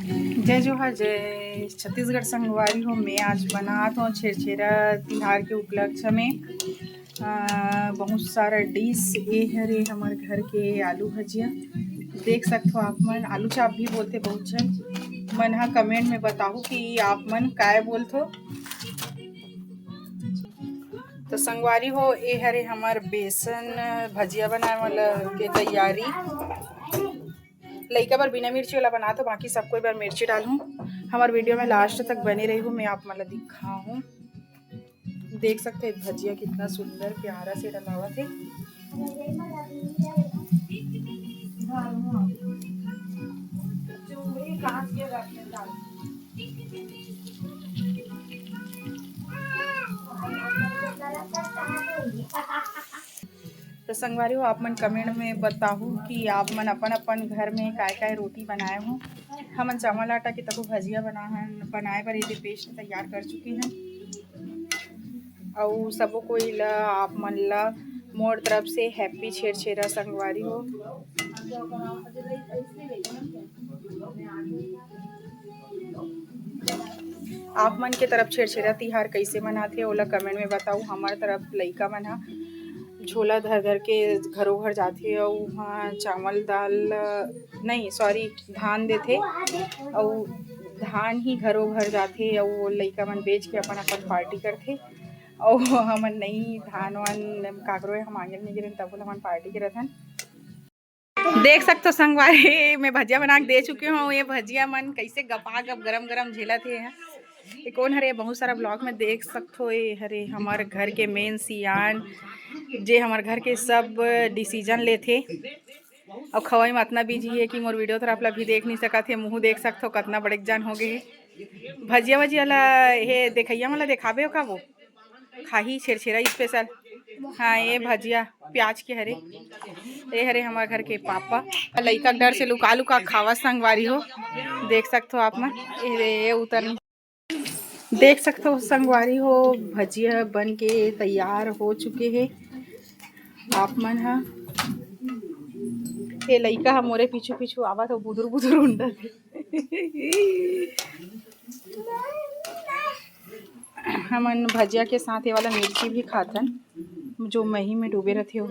जय जोहार, जय छत्तीसगढ़ संगवारी हो। मैं आज बनात हूँ छेरछेरा तिहार के उपलक्ष्य में बहुत सारा डिश। ये हरे हमारे घर के आलू भजिया। देख सकते हो आप मन, आलू चाप भी बोलते बहुत जन मन। हाँ कमेंट में बताओ कि आप मन काय बोलते हो। तो संगवारी हो, ये हरे हमार बेसन भजिया बनाए वाला के तैयारी। लइका बार बिना मिर्ची वाला बना तो बाकी सबको एक बार मिर्ची डालूँ। हमारे वीडियो में लास्ट तक बने रही हूँ। मैं आप मतलब दिखाऊँ। देख सकते हैं भजिया कितना सुंदर प्यारा से डलावा थे। तो संगवारी हो, आप मन कमेंट में बताओ कि आप मन अपन अपन घर में काय काय रोटी बनाए हो। हमन चावल आटा के तको भजिया बनाए पर ये पेस्ट तैयार कर चुके हैं। और सबो कोई ला आप मन ला मोर तरफ से हैप्पी छेरछेरा संगवारी हो। आप मन के तरफ छेरछेरा तिहार कैसे मनाथे ओला कमेंट में बताओ। हमार तरफ लइका मन हा झोला धर धर के घरों घर जाथे और वहाँ चावल दाल नहीं सॉरी धान देथे और धान ही घरों घर जाथे और लइका मन बेच के अपन अपन पार्टी करथे। और हमन नहीं धान वान काकरो हम आगे नहीं गिरन तब हमन पार्टी करत हन। देख सकते हो संगवारी मैं भजिया बना के दे चुकी हूँ। ये भजिया मन कैसे गपा गप गरम गरम झेलत है। ये कौन हरे बहुत सारा ब्लॉग में देख सकते हो। ये हरे हमारे घर के मेन सियान जे हमारे घर के सब डिसीजन लेथे। और खवाई में इतना बिजी है कि मोर वीडियो तो आप भी देख नहीं सका थे। मुँह देख सकते हो कितना बड़े जान हो गए। भजिया वजिया ला हे देखैया मला देखाबे हो का वो खाही छेरछेरा स्पेशल। हाँ ये भजिया प्याज के हरे। ये हरे हमारे घर के पापा लइका डर से लुका लुका खावा संगवारी हो। देख सकते हो आप मन ये उतर देख सकते हो संगवारी हो। भजिया बन के तैयार हो चुके हैं। आप मन हा ये लइका हा मोरे पीछू पीछू आवा तो बुदुर बुदुर उंडा हमन भजिया के साथ ये वाला मिर्ची भी खातन जो मही में डूबे रहते हो।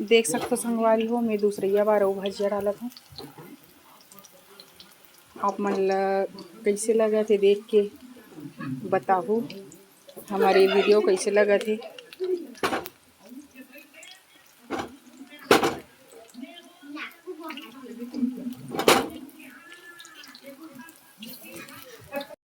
देख सकते हो संगवारी हो, मैं दूसरिया बार वो भजिया डालत हूँ। आप मन ला कैसे लगा थे देख के बताओ। हमारे वीडियो कैसे लगा थे।